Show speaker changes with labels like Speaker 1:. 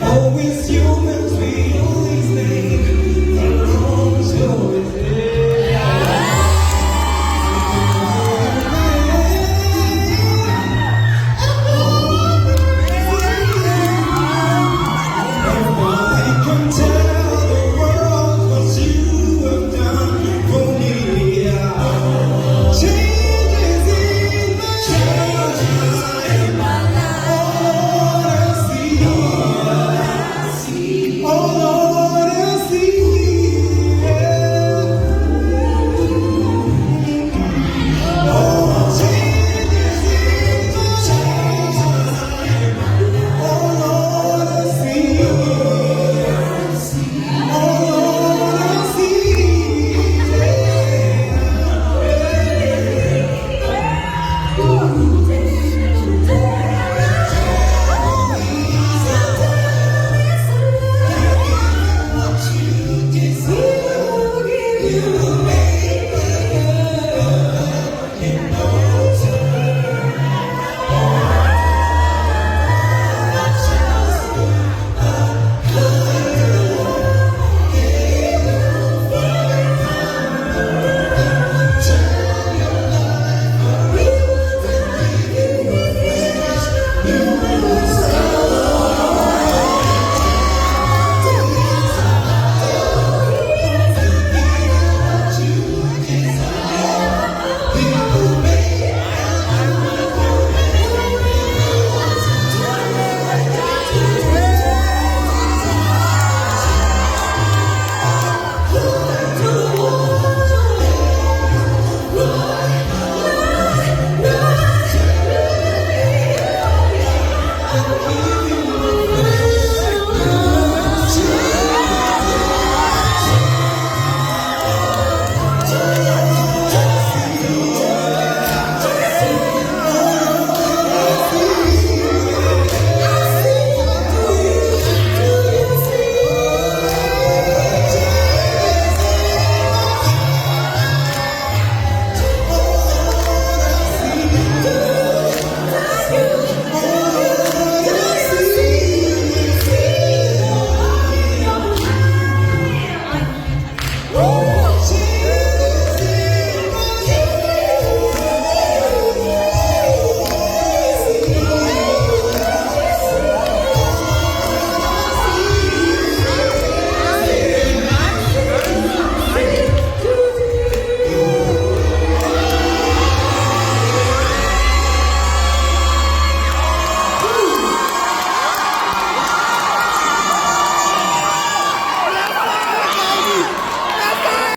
Speaker 1: Always humans, we always make the wrong choices. I can tell the world what you have done for me. Changes in my life. All I see, all I see, oh, changes in my life. All I see, all I give you